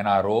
NRO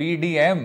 PDM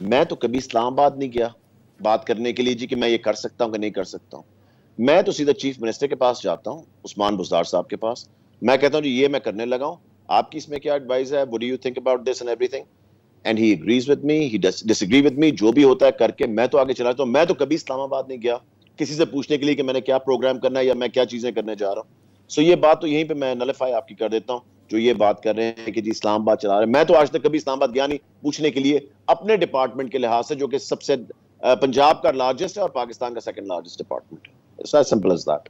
میں تو کبھی اسلام آباد نہیں گیا بات کرنے کے لیے جی کہ میں یہ کر سکتا ہوں کہ نہیں کر سکتا ہوں. میں تو سیدھا چیف منسٹر کے پاس جاتا ہوں, عثمان بزدار صاحب کے پاس. میں کہتا ہوں جی یہ میں کرنے لگا ہوں, آپ کی اس میں کیا ایڈوائز ہے, what do you think about this and everything, and he agrees with me, he disagree with me, جو بھی ہوتا ہے کر کے میں تو آگے چلا جاتا ہوں. میں تو کبھی اسلام آباد نہیں گیا کسی سے پوچھنے کے لیے کہ میں نے کیا پروگرام کرنا ہے یا میں کیا چیزیں کرنے جا رہا ہوں. سو یہ بات تو یہیں پہ میں نلیفائی آپ کی کر دیتا ہوں جو یہ بات کر رہے ہیں کہ جی اسلام آباد چلا رہے ہیں. میں تو آج تک کبھی اسلام آباد گیا نہیں پوچھنے کے لیے اپنے ڈپارٹمنٹ کے لحاظ سے, جو کہ سب سے پنجاب کا لارجسٹ ہے اور پاکستان کا سیکنڈ لارجسٹ ڈپارٹمنٹ ہے. It's as simple as that.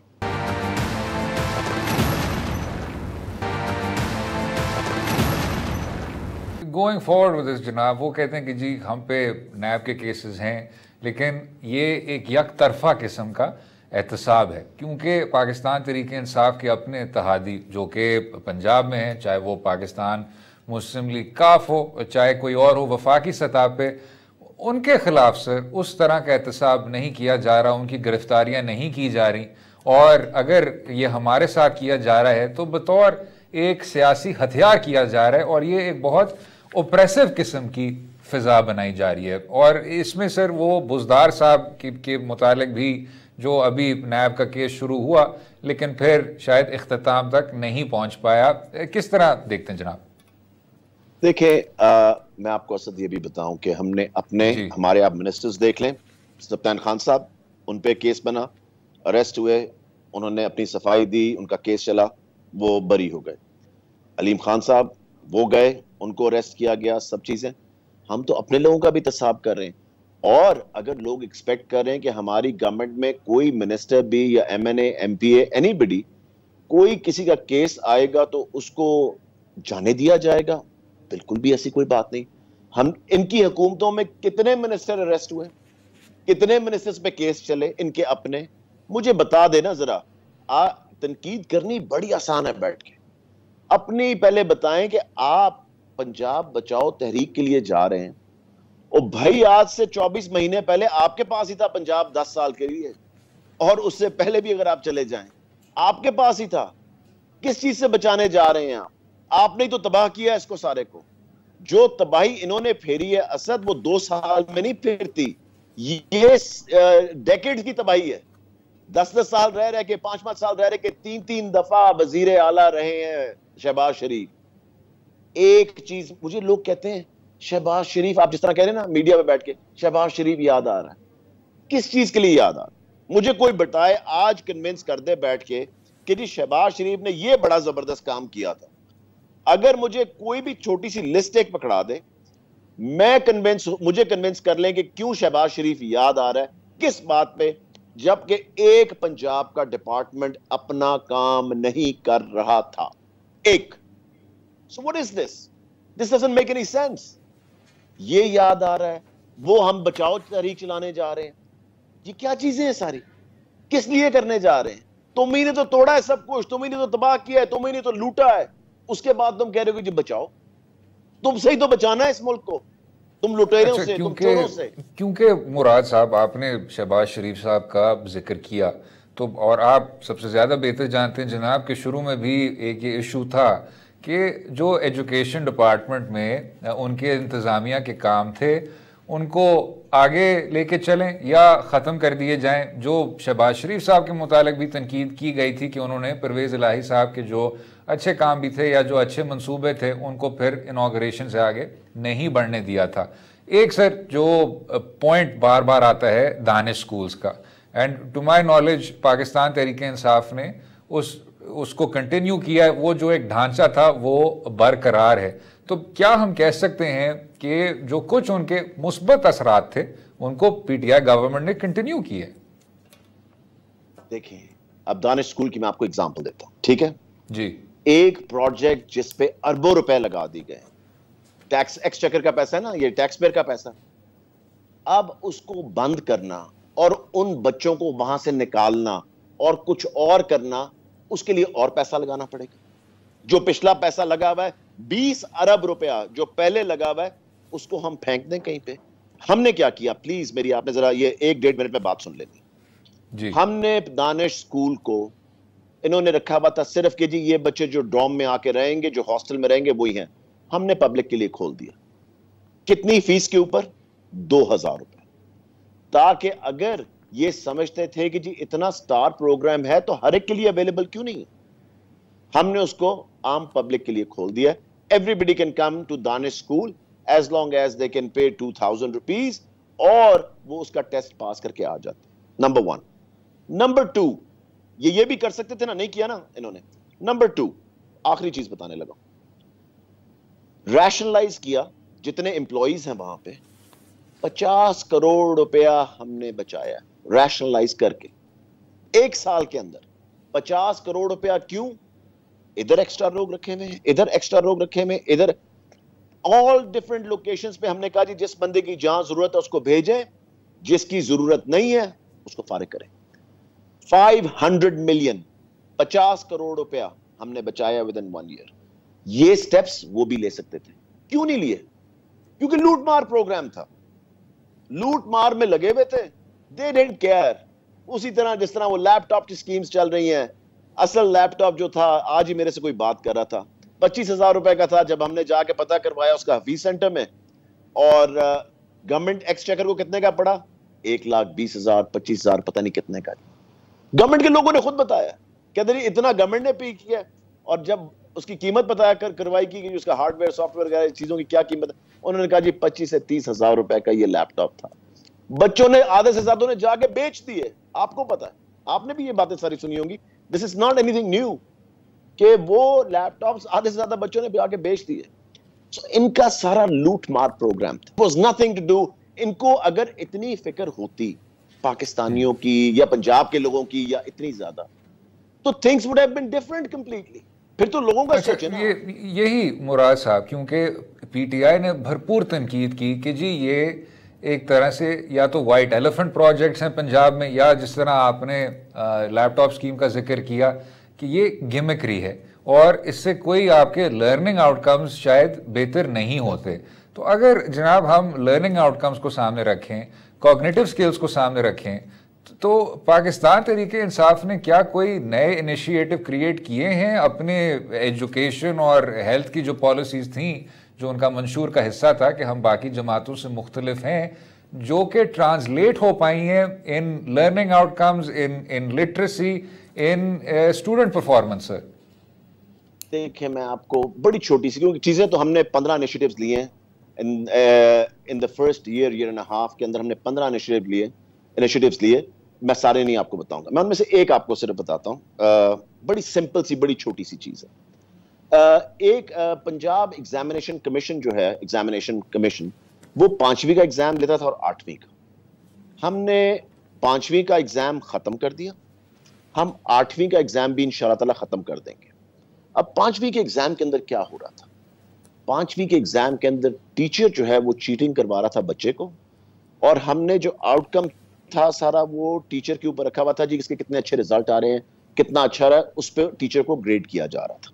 Going forward with this جناب, وہ کہتے ہیں کہ جی ہم پہ نیب کے کیسز ہیں لیکن یہ ایک یک طرفہ قسم کا احتساب ہے, کیونکہ پاکستان تحریک انصاف کے اپنے اتحادی جو کہ پنجاب میں ہیں, چاہے وہ پاکستان مسلم لیگ کاف ہو چاہے کوئی اور ہو وفاقی سطح پہ, ان کے خلاف سر اس طرح کا احتساب نہیں کیا جا رہا, ان کی گرفتاریاں نہیں کی جا رہی, اور اگر یہ ہمارے ساتھ کیا جا رہا ہے تو بطور ایک سیاسی ہتھیار کیا جا رہا ہے, اور یہ ایک بہت اوپریسو قسم کی فضا بنائی جا رہی ہے. اور اس میں سر وہ بزدار صاحب کے متعلق بھی جو ابھی نیب کا کیس شروع ہوا لیکن پھر شاید اختتام تک نہیں پہنچ پایا, کس طرح دیکھتے ہیں جناب؟ دیکھیں میں آپ کو اسد یہ بھی بتاؤں کہ ہم نے اپنے ہمارے آپ منسٹرز دیکھ لیں, سلطان خان صاحب ان پہ کیس بنا, اریسٹ ہوئے, انہوں نے اپنی صفائی دی, ان کا کیس چلا, وہ بری ہو گئے. علیم خان صاحب وہ گئے, ان کو اریسٹ کیا گیا, سب چیزیں. ہم تو اپنے لوگوں کا بھی احتساب کر رہے ہیں, اور اگر لوگ ایکسپیکٹ کر رہے ہیں کہ ہماری گورنمنٹ میں کوئی منسٹر بھی یا M N A M P A اینی بڈی کوئی کسی کا کیس آئے گا تو اس کو جانے دیا جائے گا, بالکل بھی ایسی کوئی بات نہیں. ہم ان کی حکومتوں میں کتنے منسٹر اریسٹ ہوئے, کتنے منسٹرز پہ کیس چلے ان کے اپنے, مجھے بتا دینا ذرا. تنقید کرنی بڑی آسان ہے بیٹھ کے, اپنی پہلے بتائیں کہ آپ پنجاب بچاؤ تحریک کے لیے جا رہے ہیں, اور بھائی آج سے 24 مہینے پہلے آپ کے پاس ہی تھا پنجاب 10 سال کے لیے, اور اس سے پہلے بھی اگر آپ چلے جائیں آپ کے پاس ہی تھا. کس چیز سے بچانے جا رہے ہیں آپ نے تو تباہ کیا ہے اس کو سارے کو. جو تباہی انہوں نے پھیری ہے اسد, وہ 2 سال میں نہیں پھیرتی, یہ ڈیکیڈز کی تباہی ہے. 10 سال رہ کے 5 سال رہ کے 3 دفعہ وزیر اعلیٰ رہے ہیں شہباز شریف. ایک چیز مجھے لوگ کہتے ہیں شہباز شریف, آپ جس طرح کہہ رہے ہیں نا میڈیا پہ بیٹھ کے شہباز شریف یاد آ رہا ہے, کس چیز کے لیے یاد آ رہا ہے؟ مجھے کوئی بتائے آج کنونس کر دے بیٹھ کے کہ جی شہباز شریف نے یہ بڑا زبردست کام کیا تھا. اگر مجھے کوئی بھی چھوٹی سی لسٹ ایک پکڑا دے, مجھے کنونس کر لیں کہ کیوں شہباز شریف یاد آ رہا ہے, کس بات پہ, جبکہ ایک پنجاب کا ڈپارٹمنٹ اپنا کام نہیں کر رہا تھا. ایک. So what is this? This doesn't make any sense. یہ یاد آ رہا ہے, وہ ہم بچاؤ تحریک چلانے جا رہے ہیں. یہ کیا چیزیں ہیں ساری, کس لیے کرنے جا رہے ہیں؟ تم ہی نے تو توڑا ہے سب کچھ, تم ہی نے تو تباہ کیا ہے, تم ہی نے تو لوٹا ہے. اس کے بعد تم کہہ رہے ہو کہ جی بچاؤ, تم سے ہی تو بچانا ہے اس ملک کو, تم لٹیروں سے, تم چوروں سے. کیونکہ مراد صاحب آپ نے شہباز شریف صاحب کا ذکر کیا تو, اور آپ سب سے زیادہ بہتر جانتے ہیں جناب کہ شروع میں بھی ایک یہ ایشو تھا کہ جو ایجوکیشن ڈپارٹمنٹ میں ان کے انتظامیہ کے کام تھے ان کو آگے لے کے چلیں یا ختم کر دیے جائیں. جو شہباز شریف صاحب کے متعلق بھی تنقید کی گئی تھی کہ انہوں نے پرویز الہی صاحب کے جو اچھے کام بھی تھے یا جو اچھے منصوبے تھے ان کو پھر انوگریشن سے آگے نہیں بڑھنے دیا تھا. ایک سر جو پوائنٹ بار بار آتا ہے دانش سکولز کا, and to my knowledge Pakistan Tehreek Insaf نے اس کو کنٹینیو کیا ہے, وہ جو ایک ڈھانچہ تھا وہ برقرار ہے. تو کیا ہم کہہ سکتے ہیں کہ جو کچھ ان کے مثبت اثرات تھے ان کو پی ٹی آئی گورنمنٹ نے کنٹینیو کیے؟ دیکھیں اب دانش اسکول کی میں آپ کو اگزامپل دیتا ہوں, ٹھیک ہے جی. ایک پروجیکٹ جس پہ اربوں روپے لگا دی گئے, ٹیکس ایکسچیکر کا پیسہ ہے نا, یہ ٹیکس پیئر کا پیسہ, اب اس کو بند کرنا اور ان بچوں کو وہاں سے نکالنا اور کچھ اور کرنا, اس کے لیے اور پیسہ لگانا پڑے گا. جو پچھلا پیسہ لگا ہوا ہے 20 ارب روپیہ جو پہلے لگا ہوا ہے اس کو ہم پھینک دیں کہیں پہ. ہم نے کیا کیا, پلیز میری آپ نے ذرا یہ 1-1.5 منٹ میں بات سن لینی جی. ہم نے دانش اسکول کو انہوں نے رکھا ہوا تھا صرف کہ جی یہ بچے جو ڈوم میں آ کے رہیں گے, جو ہاسٹل میں رہیں گے وہی ہیں, ہم نے پبلک کے لیے کھول دیا. کتنی فیس کے اوپر 2,000 روپے, تاکہ اگر یہ سمجھتے تھے کہ جی اتنا سٹار پروگرام ہے تو ہر ایک کے لیے اویلیبل کیوں نہیں ہے, ہم نے اس کو عام پبلک کے لیے کھول دیا. Everybody can come to Danish school as long as they can pay 2,000 rupees اور وہ اس کا ٹیسٹ پاس کر کے آ جاتے. نمبر 1. نمبر 2, یہ بھی کر سکتے تھے نا, نہیں کیا نا انہوں نے. نمبر 2, آخری چیز بتانے لگا, ریشنلائز کیا جتنے امپلائیز ہیں وہاں پہ, 50 کروڑ روپیہ ہم نے بچایا ریشنلائز کر کے ایک سال کے اندر. 50 کروڑ روپیہ کیوں؟ ادھر ایکسٹرا لوگ رکھے ہوئے ہیں, ادھر ایکسٹرا لوگ رکھے ہوئے, ادھر آل ڈفرنٹ لوکیشنز پہ ہم نے کہا جی جس بندے کی جہاں ضرورت ہے اس کو بھیجیں, جس کی ضرورت نہیں ہے اس کو فارغ کریں. 500 ملین 50 کروڑ روپیہ ہم نے بچایا ودن 1 year. یہ سٹیپس وہ بھی لے سکتے تھے, کیوں نہیں لیے؟ کیونکہ لوٹ مار پروگرام تھا, لوٹ مار میں لگے ہوئے تھے. they didn't care. اسی طرح جس طرح وہ لیپ ٹاپ کی سکیمز چل رہی ہیں, اصل لیپ ٹاپ جو تھا, آج ہی میرے سے کوئی بات کر رہا تھا, 25,000 روپے کا تھا. جب ہم نے جا کے پتہ کروایا اس کا حفیظ سینٹر میں, اور گورنمنٹ ایکسچیکر کو کتنے کا پڑا, 1,20,000 25,000 پتہ نہیں کتنے کا. گورنمنٹ کے لوگوں نے خود بتایا, کہتے ہیں اتنا گورنمنٹ نے پے کیا. اور جب اس کی قیمت بتایا کروائی کی کہ اس کا ہارڈ ویئر سافٹ ویئر وغیرہ چیزوں کی کیا قیمت ہے, انہوں نے کہا جی 25 سے 30,000 روپے کا یہ لیپ ٹاپ تھا. بچوں نے آدھے سے زیادہ نے جا کے بیچ دیے. آپ کو پتا ہے, آپ نے بھی یہ باتیں ساری سنی ہوں گی. This is not anything new کہ وہ لیپ ٹاپس آدھے سے زیادہ بچوں نے جا کے بیچ دیے. ان کا سارا لوٹ مار پروگرام تھا. Was nothing to do. ان کو اگر اتنی فکر ہوتی پاکستانیوں کی یا پنجاب کے لوگوں کی یا اتنی زیادہ, تو things would have been different completely. پھر تو لوگوں کا سوچے نا. یہی مراد صاحب, کیونکہ پی ٹی آئی نے بھرپور تنقید کی کہ جی یہ ایک طرح سے یا تو وائٹ ایلیفنٹ پروجیکٹس ہیں پنجاب میں, یا جس طرح آپ نے لیپ ٹاپ اسکیم کا ذکر کیا کہ یہ گمکری ہے اور اس سے کوئی آپ کے لرننگ آؤٹ کمز شاید بہتر نہیں ہوتے. تو اگر جناب ہم لرننگ آؤٹ کمز کو سامنے رکھیں, کوگنیٹو سکلز کو سامنے رکھیں, تو پاکستان تحریک انصاف نے کیا کوئی نئے انیشیٹو کریٹ کیے ہیں اپنے ایجوکیشن اور ہیلتھ کی جو پالیسیز تھیں, جو ان کا منشور کا حصہ تھا کہ ہم باقی جماعتوں سے مختلف ہیں, جو کہ ٹرانسلیٹ ہو پائی ہیں in learning out comes, in literacy, in student performance? دیکھیں میں آپ کو بڑی چھوٹی سی, کیونکہ چیزیں تو ہم نے 15 انیشیٹیوز لیے ہیں in the first year and half کے اندر. ہم نے 15 انیشیٹیوز لیے. میں سارے نہیں آپ کو بتاؤں گا, میں ان میں سے ایک آپ کو صرف بتاتا ہوں. بڑی سمپل سی بڑی چھوٹی سی چیز ہے. ایک پنجاب ایگزامینیشن کمیشن جو ہے, ایگزامینیشن کمیشن, وہ 5ویں کا ایگزام لیتا تھا اور 8ویں کا. ہم نے 5ویں کا ایگزام ختم کر دیا, ہم 8ویں کا ایگزام بھی انشاءاللہ تعالی ختم کر دیں گے. اب 5ویں کے ایگزام کے اندر کیا ہو رہا تھا, 5ویں کے ایگزام کے اندر ٹیچر جو ہے وہ چیٹنگ کروا رہا تھا بچے کو, اور ہم نے جو آؤٹ کم تھا سارا وہ ٹیچر کے اوپر رکھا ہوا تھا. جی اس کے کتنے اچھے رزلٹ آ رہے ہیں, کتنا اچھا رہا ہے, اس پہ ٹیچر کو گریڈ کیا جا رہا تھا.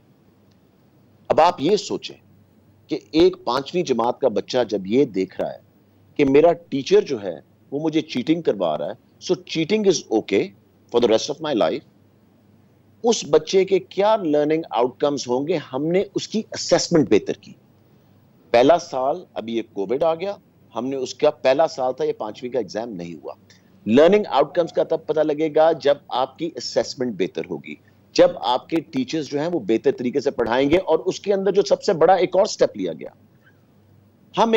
اب آپ یہ سوچیں کہ ایک 5ویں جماعت کا بچہ جب یہ دیکھ رہا ہے کہ میرا ٹیچر جو ہے وہ مجھے چیٹنگ کروا رہا ہے, so cheating is okay for the rest of my life, اس بچے کے کیا لرننگ آؤٹ کمز ہوں گے؟ ہم نے اس کی اسیسمنٹ بہتر کی. پہلا سال ابھی یہ کووڈ آ گیا, ہم نے اس کا پہلا سال تھا, یہ 5ویں کا ایگزام نہیں ہوا. لرننگ آؤٹ کمز کا تب پتہ لگے گا جب آپ کی اسیسمنٹ بہتر ہوگی, جب آپ کے ٹیچرز جو ہیں وہ بہتر طریقے سے پڑھائیں گے. اور اس کے اندر جو سب سے بڑا ایک اور سٹیپ لیا گیا, ہم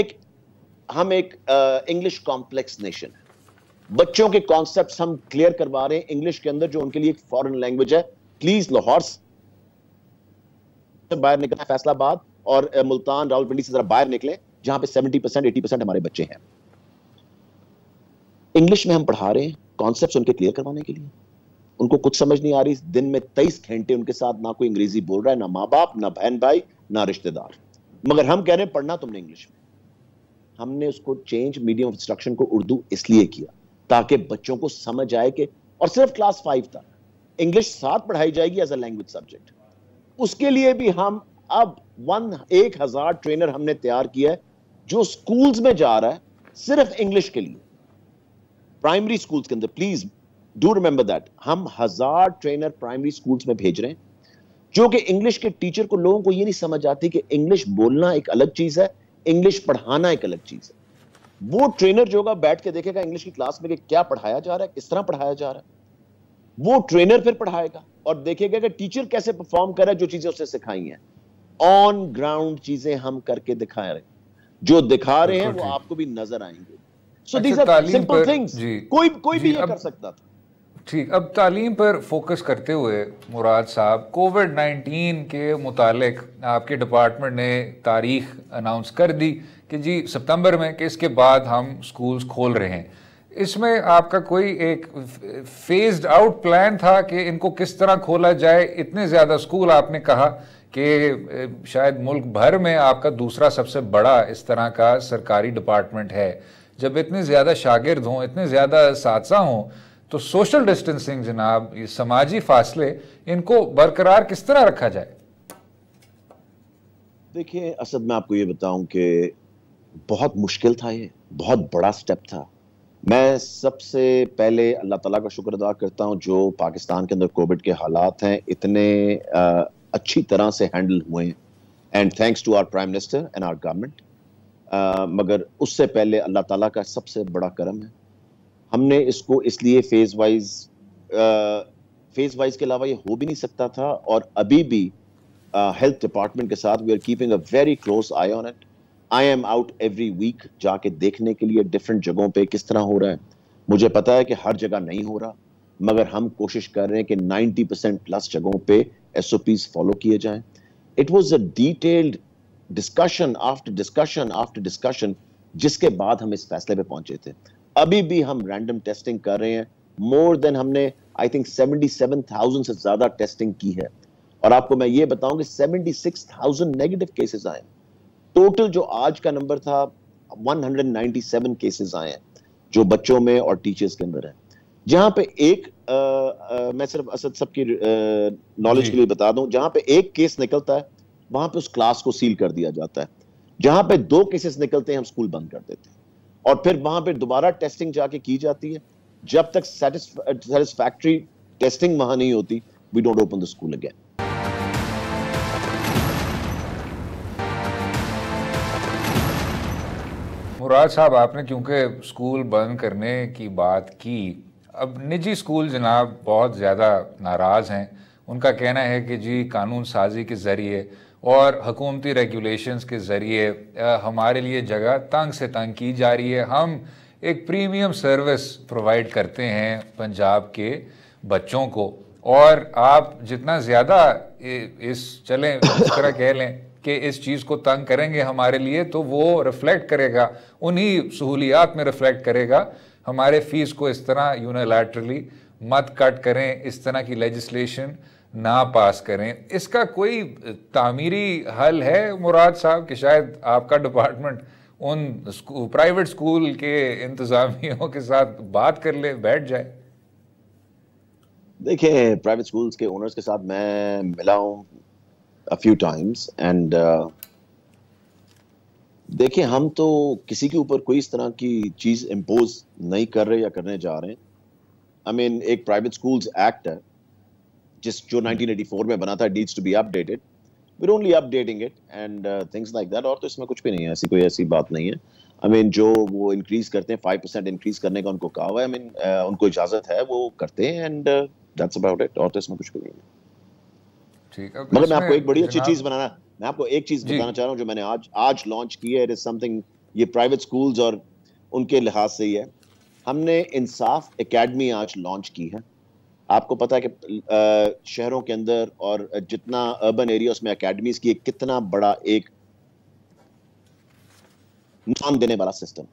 ایک انگلش کمپلیکس نیشن ہے. بچوں کے کانسیپٹس ہم کلیئر کروا رہے ہیں انگلش کے اندر, جو ان کے لیے ایک فورن لینگویج ہے. پلیز لاہور سے باہر نکلیں, فیصل آباد اور ملتان راولپنڈی سے ذرا باہر نکلیں, جہاں پہ 70% 80% ہمارے بچے ہیں. انگلش میں ہم پڑھا رہے ہیں, کانسیپٹس ان کے کلیئر کروانے کے لیے. ان کو کچھ سمجھ نہیں آ رہی, دن میں 23 گھنٹے ان کے ساتھ نہ کوئی انگریزی بول رہا ہے, نہ ماں باپ, نہ بہن بھائی, نہ رشتہ دار, مگر ہم کہہ رہے ہیں پڑھنا تم نے انگلش میں. ہم نے اس کو چینج میڈیم آف انسٹرکشن کو اردو اس لیے کیا تاکہ بچوں کو سمجھ آئے کہ, اور صرف کلاس 5 تک انگلش ساتھ پڑھائی جائے گی ایز اے لینگویج سبجیکٹ. اس کے لیے بھی ہم اب 1,000 ٹرینر ہم نے تیار کیا ہے جو سکولز میں جا رہا ہے صرف انگلش کے لیے, پرائمری سکولز کے اندر. پلیز ڈو ریمبر دیٹ, ہم 1000 ٹرینر پرائمری سکولز میں بھیج رہے ہیں, جو کہ انگلش کے ٹیچر کو, لوگوں کو یہ نہیں سمجھ آتی کہ انگلش بولنا ایک الگ چیز ہے, انگلش پڑھانا ایک الگ چیز ہے. وہ ٹرینر جو ہوگا بیٹھ کے دیکھے گا انگلش کی کلاس میں کہ کیا پڑھایا جا رہا ہے, کس طرح پڑھایا جا رہا ہے. وہ ٹرینر پھر پڑھائے گا اور دیکھے گا کہ ٹیچر کیسے پرفارم کر رہا ہے جو چیزیں اسے سکھائی ہیں. آن گراؤنڈ چیزیں ہم کر کے دکھا رہے ہیں, جو دکھا رہے ہیں بالکل وہ ٹھیک. آپ کو بھی نظر آئیں گے. سو اچھا دیز آر تعلیم سمپل پر تھنگس, جی کوئی بھی جی یہ اب کر سکتا تھا. ٹھیک, اب تعلیم پر فوکس کرتے ہوئے مراد صاحب, کووڈ-19 کے متعلق آپ کے ڈپارٹمنٹ نے تاریخ اناؤنس کر دی کہ جی سپتمبر میں, کہ اس کے بعد ہم سکولز کھول رہے ہیں. اس میں آپ کا کوئی ایک فیزڈ آؤٹ پلان تھا کہ ان کو کس طرح کھولا جائے؟ اتنے زیادہ سکول آپ نے کہا کہ شاید ملک بھر میں آپ کا دوسرا سب سے بڑا اس طرح کا سرکاری ڈپارٹمنٹ ہے. جب اتنے زیادہ شاگرد ہوں, اتنے زیادہ اساتذہ ہوں, تو سوشل ڈسٹنسنگ جناب, یہ سماجی فاصلے, ان کو برقرار کس طرح رکھا جائے؟ دیکھیں اسد, میں آپ کو یہ بتاؤں کہ بہت مشکل تھا, یہ بہت بڑا سٹیپ تھا. میں سب سے پہلے اللہ تعالیٰ کا شکر ادا کرتا ہوں جو پاکستان کے اندر کووڈ کے حالات ہیں اتنے اچھی طرح سے ہینڈل ہوئے ہیں, and thanks to our prime minister and our government. مگر اس سے پہلے اللہ تعالیٰ کا سب سے بڑا کرم ہے, ہم نے اس کو اس لیے فیز وائز کے علاوہ یہ ہو بھی نہیں سکتا تھا. اور ابھی بھی ہیلتھ ڈپارٹمنٹ کے ساتھ we are keeping a very close eye on it. I'm out every week جا کے دیکھنے کے لیے ڈفرینٹ جگہوں پہ کس طرح ہو رہا ہے. مجھے پتا ہے کہ ہر جگہ نہیں ہو رہا, مگر ہم کوشش کر رہے ہیں کہ 90% پلس جگہوں پہ ایس او پیز فالو کیے جائیں. It was a detailed discussion after discussion after discussion, جس کے بعد ہم اس فیصلے پہ پہنچے تھے. ابھی بھی ہم رینڈم ٹیسٹنگ کر رہے ہیں, مور دین ہم نے آئی تھنک 77,000 سے زیادہ ٹیسٹنگ کی ہے. اور آپ کو میں یہ بتاؤں کہ 76,000 نیگیٹو کیسز آئے. ٹوٹل جو آج کا نمبر تھا 197 کیسز آئے ہیں جو بچوں میں اور ٹیچرز کے اندر ہیں. جہاں پہ ایک میں صرف اسد سب کی نالج کے لیے بتا دوں, جہاں پہ ایک کیس نکلتا ہے وہاں پہ اس کلاس کو سیل کر دیا جاتا ہے. جہاں پہ 2 کیسز نکلتے ہیں ہم اسکول بند کر دیتے ہیں, اور پھر وہاں پہ دوبارہ ٹیسٹنگ جا کے کی جاتی ہے. جب تک سیٹسفیکٹری ٹیسٹنگ وہاں نہیں ہوتی, we don't open the school again. Murad صاحب, آپ نے کیونکہ اسکول بند کرنے کی بات کی, اب نجی اسکول جناب بہت زیادہ ناراض ہیں. ان کا کہنا ہے کہ جی قانون سازی کے ذریعے اور حکومتی ریگولیشنز کے ذریعے ہمارے لیے جگہ تنگ سے تنگ کی جا رہی ہے. ہم ایک پریمیم سروس پرووائڈ کرتے ہیں پنجاب کے بچوں کو, اور آپ جتنا زیادہ اس طرح کہہ لیں کہ اس چیز کو تنگ کریں گے ہمارے لیے, تو وہ ریفلیکٹ کرے گا, انہی سہولیات میں ریفلیکٹ کرے گا. ہمارے فیس کو اس طرح یونیلیٹرلی مت کٹ کریں, اس طرح کی لیجسلیشن نہ پاس کریں. اس کا کوئی تعمیری حل ہے مراد صاحب, کہ شاید آپ کا ڈپارٹمنٹ ان پرائیویٹ اسکول کے انتظامیوں کے ساتھ بات کر لے, بیٹھ جائے؟ دیکھیں, پرائیویٹ اسکولز کے اونرز کے ساتھ میں ملا ہوں a few times, and دیکھیں ہم تو کسی کے اوپر کوئی اس طرح کی چیز امپوز نہیں کر رہے یا کرنے جا رہے ہیں. I mean, ایک پرائیویٹ اسکولز ایکٹ ہے جو 1984 میں بنا تھا, needs to be updated. We're only updating it and things like that. اور تو اس میں کچھ بھی نہیں ہے, کوئی ایسی بات نہیں ہے. I mean, جو وہ انکریز کرتے ہیں 5% انکریز کرنے کا ان کو کہا ہوا ہے, I mean, ان کو اجازت ہے, وہ کرتے ہیں, and that's about it. اور تو اس میں کچھ بھی نہیں ہے. مگر میں آپ کو ایک بڑی اچھی چیز میں آپ کو ایک چیز بتانا چاہ رہا ہوں جو میں نے آج لانچ کی ہے. اٹ از سم تھنگ, یہ پرائیویٹ اسکولز اور ان کے لحاظ سے ہی ہے. ہم نے انصاف اکیڈمی آج لانچ کی ہے. آپ کو پتا ہے کہ شہروں کے اندر اور جتنا اربن ایریا اس میں اکیڈمیز کی کتنا بڑا ایک نقصان دینے والا سسٹم,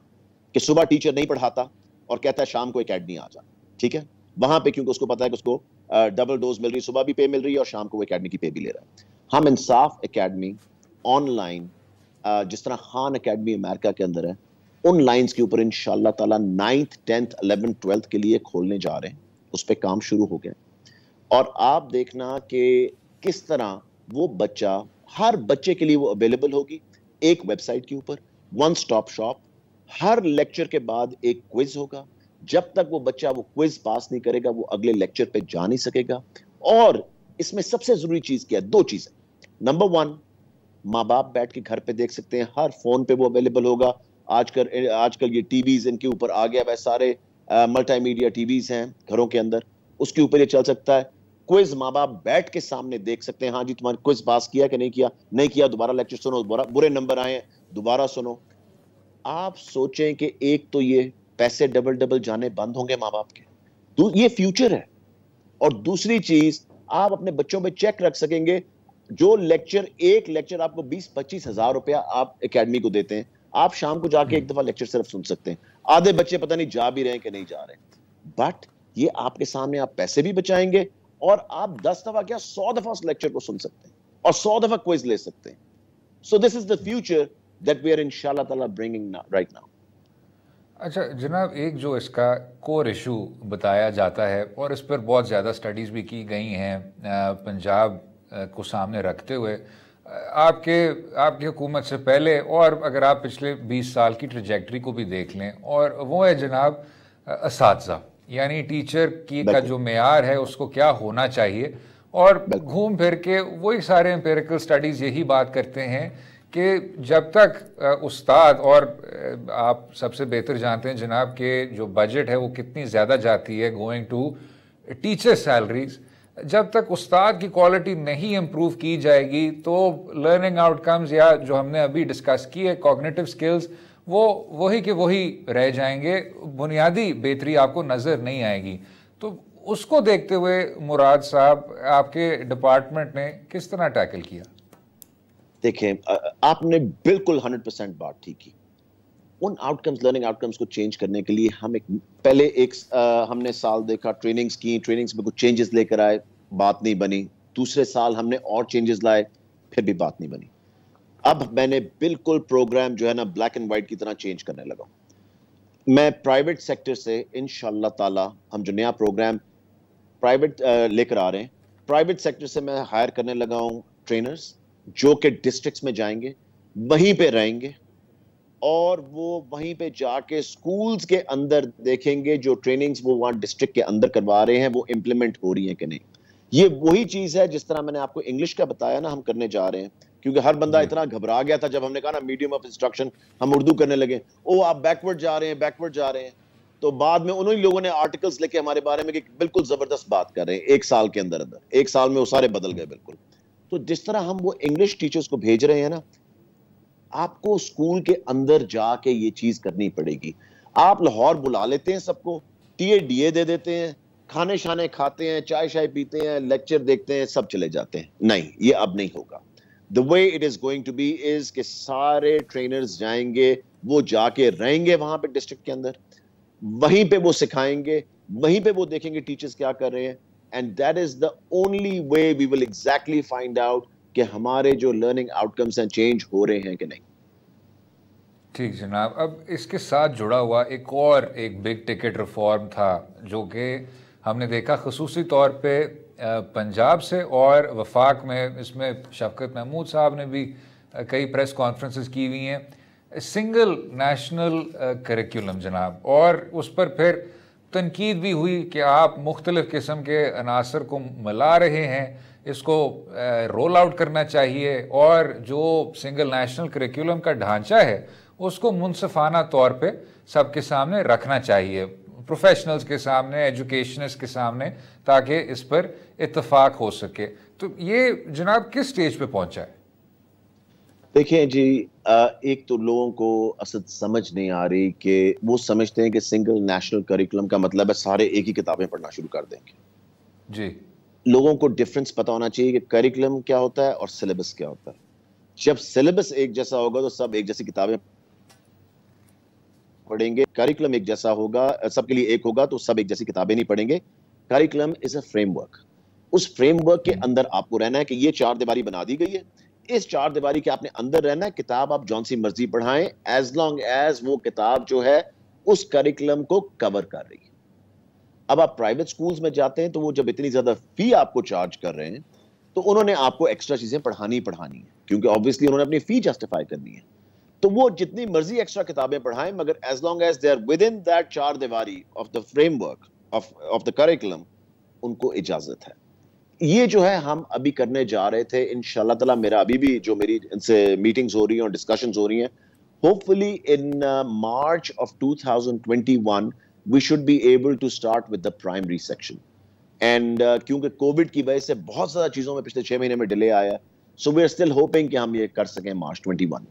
کہ صبح ٹیچر نہیں پڑھاتا اور کہتا ہے شام کو اکیڈمی آ جا. ٹھیک ہے, وہاں پہ کیونکہ اس کو پتا ہے کہ اس کو ڈبل ڈوز مل رہی, صبح بھی پے مل رہی ہے اور شام کو وہ اکیڈمی کی پے بھی لے رہا ہے. ہم انصاف اکیڈمی آن لائن, جس طرح خان اکیڈمی امریکہ کے اندر ہے, ان لائنز کے اوپر انشاءاللہ تعالیٰ 9th 10th 11th 12th کے لیے کھولنے جا رہے ہیں. اس پہ کام شروع ہو گیا, اور آپ دیکھنا کہ کس طرح وہ بچہ, ہر بچے کے لیے وہ اویلیبل ہوگی ایک ویب سائٹ کے اوپر, ون سٹاپ شاپ. ہر لیکچر کے بعد ایک کوئز ہوگا. جب تک وہ بچہ وہ کوئز پاس نہیں کرے گا وہ اگلے لیکچر پہ جا نہیں سکے گا. اور اس میں سب سے ضروری چیز کیا ہے, 2 چیزیں. نمبر 1, ماں باپ بیٹھ کے گھر پہ دیکھ سکتے ہیں, ہر فون پہ وہ اویلیبل ہوگا. آج کل یہ ٹی ویز ان کے اوپر آ گیا ہے، سارے ملٹی میڈیا ٹی ویز ہیں گھروں کے اندر، اس کے اوپر یہ چل سکتا ہے. کوئز ماں باپ بیٹھ کے سامنے دیکھ سکتے ہیں، ہاں جی تمہارے کوئز پاس کیا کہ نہیں کیا دوبارہ لیکچر سنو، برے نمبر آئے ہیں دوبارہ سنو. آپ سوچیں کہ ایک تو یہ پیسے ڈبل جانے بند ہوں گے ماں باپ کے، یہ فیوچر ہے. اور دوسری چیز آپ اپنے بچوں پہ چیک رکھ سکیں گے، جو ایک لیکچر آپ کو 20-25 ہزار روپیہ آپ اکیڈمی کو دیتے ہیں، آپ شام کو جا کے ایک دفعہ لیکچر صرف سن سکتے ہیں. آدھے بچے پتہ نہیں جا بھی رہے ہیں کہ نہیں جا رہے ہیں، بٹ یہ آپ کے سامنے آپ پیسے بھی بچائیں گے اور آپ 10 دفعہ کیا 100 دفعہ اس لیکچر کو سن سکتے ہیں اور 100 دفعہ کوئز لے سکتے ہیں. So this is the future that we are inshallah ta'ala bringing now, right now. اچھا جناب، ایک جو اس کا کور ایشو بتایا جاتا ہے اور اس پر بہت زیادہ سٹڈیز بھی کی گئی ہیں پنجاب کو سامنے رکھتے ہوئے، آپ کی حکومت سے پہلے، اور اگر آپ پچھلے 20 سال کی ٹریجیکٹری کو بھی دیکھ لیں، اور وہ ہے جناب اساتذہ، یعنی ٹیچر کا جو معیار ہے اس کو کیا ہونا چاہیے. اور گھوم پھر کے وہی سارے امپیریکل سٹڈیز یہی بات کرتے ہیں کہ جب تک استاد، اور آپ سب سے بہتر جانتے ہیں جناب کہ جو بجٹ ہے وہ کتنی زیادہ جاتی ہے گوئنگ ٹو ٹیچر سیلریز، جب تک استاد کی کوالٹی نہیں امپروو کی جائے گی تو لرننگ آؤٹ کمز، یا جو ہم نے ابھی ڈسکس کی ہے کوگنیٹو سکلز، وہ وہی کے وہی رہ جائیں گے، بنیادی بہتری آپ کو نظر نہیں آئے گی. تو اس کو دیکھتے ہوئے مراد صاحب آپ کے ڈپارٹمنٹ نے کس طرح ٹیکل کیا؟ دیکھیں آپ نے بالکل 100% بات ٹھیک کی. ان لرننگ آؤٹ کمز کو چینج کرنے کے لیے ہم نے سال دیکھا، ٹریننگز میں کچھ چینجز لے کر آئے، بات نہیں بنی. دوسرے سال ہم نے اور چینجز لائے، پھر بھی بات نہیں بنی. اب میں نے بالکل پروگرام جو ہے نا بلیک اینڈ وائٹ کی طرح چینج کرنے لگا. میں پرائیویٹ سیکٹر سے انشاءاللہ تعالی ہم جو نیا پروگرام پرائیویٹ لے کر آ رہے ہیں، پرائیویٹ سیکٹر سے میں ہائر کرنے لگا ہوں ٹرینرز جو کہ ڈسٹرکٹس میں جائیں گے، وہیں پہ رہیں گے اور وہ وہیں پہ جا کے سکولز کے اندر دیکھیں گے جو ٹریننگز وہ وہاں ڈسٹرکٹ کے اندر کروا رہے ہیں وہ امپلیمنٹ ہو رہی ہیں کہ نہیں. یہ وہی چیز ہے جس طرح میں نے آپ کو انگلش کا بتایا نا، ہم کرنے جا رہے ہیں. کیونکہ ہر بندہ اتنا گھبرا گیا تھا جب ہم نے کہا نا میڈیم آف انسٹرکشن ہم اردو کرنے لگے، آپ بیکورڈ جا رہے ہیں. تو بعد میں انہی لوگوں نے آرٹیکلز لکھے ہمارے بارے میں کہ بالکل زبردست بات کر رہے ہیں، ایک سال کے اندر ایک سال میں وہ سارے بدل گئے بالکل. تو جس طرح ہم وہ انگلش ٹیچرز کو بھیج رہے ہیں نا، آپ کو اسکول کے اندر جا کے یہ چیز کرنی پڑے گی. آپ لاہور بلا لیتے ہیں سب کو، ٹی اے ڈی اے دے دیتے ہیں، کھانے شانے کھاتے ہیں، چائے شائے پیتے ہیں، لیکچر دیکھتے ہیں، سب چلے جاتے ہیں. نہیں، یہ اب نہیں ہوگا. The way it is going to be is کہ سارے ٹرینرز جائیں گے، وہ جا کے رہیں گے وہاں پہ ڈسٹرکٹ کے اندر، وہیں پہ وہ سکھائیں گے، وہیں پہ وہ دیکھیں گے ٹیچرز کیا کر رہے ہیں. And that is the only way we will exactly find out کہ ہمارے جو لرننگ آؤٹ کمز ہیں چینج ہو رہے ہیں کہ نہیں. ٹھیک جناب، اب اس کے ساتھ جڑا ہوا ایک بگ ٹکٹ ریفارم تھا جو کہ ہم نے دیکھا خصوصی طور پہ پنجاب سے اور وفاق میں، اس میں شفقت محمود صاحب نے بھی کئی پریس کانفرنسز کی ہوئی ہیں، سنگل نیشنل کریکولم جناب. اور اس پر پھر تنقید بھی ہوئی کہ آپ مختلف قسم کے عناصر کو ملا رہے ہیں، اس کو رول آؤٹ کرنا چاہیے، اور جو سنگل نیشنل کریکولم کا ڈھانچہ ہے اس کو منصفانہ طور پہ سب کے سامنے رکھنا چاہیے، پروفیشنلز کے سامنے، ایجوکیشنسٹ کے سامنے، تاکہ اس پر اتفاق ہو سکے. تو یہ جناب کس سٹیج پہ پہنچا ہے؟ دیکھیں جی، ایک تو لوگوں کو اصل سمجھ نہیں آ رہی کہ وہ سمجھتے ہیں کہ سنگل نیشنل کریکولم کا مطلب ہے سارے ایک ہی کتابیں پڑھنا شروع کر دیں گے. جی، لوگوں کو ڈفرنس پتہ ہونا چاہیے کہ کریکولم کیا ہوتا ہے اور سلیبس کیا ہوتا ہے. جب سلیبس ایک جیسا ہوگا تو سب ایک جیسی کتابیں پڑھیں گے. کریکولم ایک جیسا ہوگا، سب کے لیے ایک ہوگا تو سب ایک جیسی کتابیں نہیں پڑھیں گے. Curriculum is a framework. اس فریم ورک کے اندر آپ کو رہنا ہے کہ یہ 4 دیواری بنا دی گئی ہے، اس 4 دیواری کے آپ نے اندر رہنا ہے. کتاب آپ جون سی مرضی پڑھائیں ایز لانگ ایز وہ کتاب جو ہے اس کریکولم کو کور کر رہی ہے. اب آپ پرائیویٹ سکولز میں جاتے ہیں تو وہ جب اتنی زیادہ فی آپ کو چارج کر رہے ہیں تو انہوں نے آپ کو ایکسٹرا چیزیں پڑھانی ہے، کیونکہ obviously انہوں نے اپنی فی جسٹیفائی کرنی ہے. تو وہ جتنی مرضی ایکسٹرا کتابیں پڑھائیں، مگر as long as they are with in that 4 دیواری of the framework of the curriculum, ان کو اجازت ہے. یہ جو ہے ہم ابھی کرنے جا رہے تھے انشاءاللہ تعالی. میرا ابھی بھی جو میری ان سے میٹنگز ہو رہی ہیں اور ڈسکشنز ہو رہی ہیں، hopefully in March of 2021 we should be able to start with the primary section. And kyunki covid ki wajah se bahut zyada cheezon mein pichle 6 mahine mein delay aaya, so we are still hoping ki hum ye kar sakein March 21.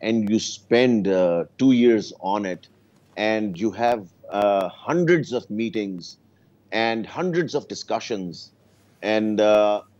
and you spend 2 years on it and you have hundreds of meetings and hundreds of discussions and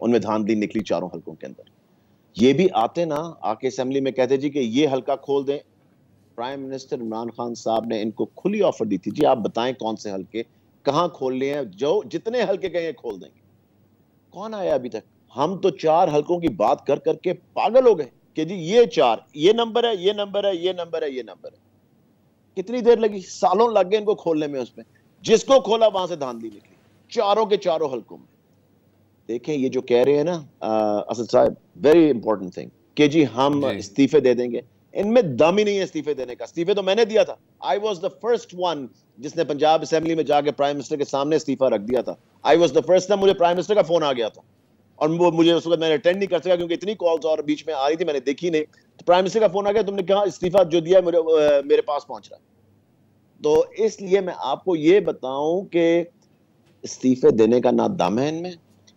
ان میں دھاندلی نکلی چاروں حلقوں کے اندر. یہ بھی آتے نا آ کے اسمبلی میں کہتے جی کہ یہ حلقہ کھول دیں. پرائم منسٹر عمران خان صاحب نے ان کو کھلی آفر دی تھی, جی آپ بتائیں کون سے حلقے کہاں کھولنے ہیں, جو جتنے حلقے کہیں کھول دیں گے. کون آیا ابھی تک؟ ہم تو 4 حلقوں کی بات کر کر کے پاگل ہو گئے کہ جی یہ 4, یہ نمبر ہے, یہ نمبر ہے, یہ نمبر ہے, یہ نمبر ہے. کتنی دیر لگی؟ سالوں لگ گئے ان کو کھولنے میں. اس میں جس کو کھولا وہاں سے دھاندلی نکلی چاروں کے چاروں حلقوں میں. دیکھیں یہ جو کہہ رہے ہیں نا اسد صاحب, ویری امپورٹنٹ تھنگ کہ جی ہم استعفے دے دیں گے, ان میں دم ہی نہیں ہے استعفے دینے کا. استعفے تو میں نے دیا تھا. I was the first one جس نے پنجاب اسمبلی میں جا کے پرائم منسٹر کے سامنے استعفا رکھ دیا تھا. I was the first. مجھے پرائم منسٹر کا فون آ گیا تھا اور وہ مجھے اس وقت میں نے اٹینڈ نہیں کر سکا کیونکہ اتنی کالز اور بیچ میں آ رہی تھی, میں نے دیکھی نہیں. تو پرائم منسٹر کا فون آ گیا, تم نے کہا استعفا جو دیا میرے پاس پہنچ رہا ہے. تو اس لیے میں آپ کو یہ بتاؤں کہ استعفے دینے کا نہ دم ہے ان میں.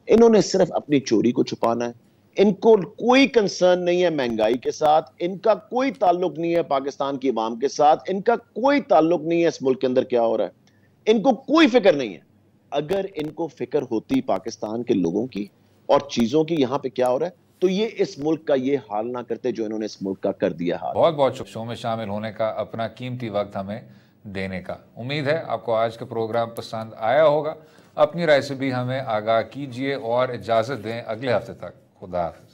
انہوں نے صرف اپنی چوری کو چھپانا ہے. ان کو کوئی کنسرن نہیں ہے مہنگائی کے ساتھ, ان کا کوئی تعلق نہیں ہے پاکستان کی عوام کے ساتھ, ان کا کوئی تعلق نہیں ہے اس ملک کے اندر کیا ہو رہا ہے, ان کو کوئی فکر نہیں ہے. اگر ان کو فکر ہوتی پاکستان کے لوگوں کی اور چیزوں کی یہاں پہ کیا ہو رہا ہے, تو یہ اس ملک کا یہ حال نہ کرتے جو انہوں نے اس ملک کا کر دیا حال. بہت بہت شو میں شامل ہونے کا, اپنا قیمتی وقت ہمیں دینے کا. امید ہے آپ کو آج کا پروگرام پسند آیا ہوگا. اپنی رائے سے بھی ہمیں آگاہ کیجیے اور اجازت دیں اگلے ہفتے تک. خدا حافظ.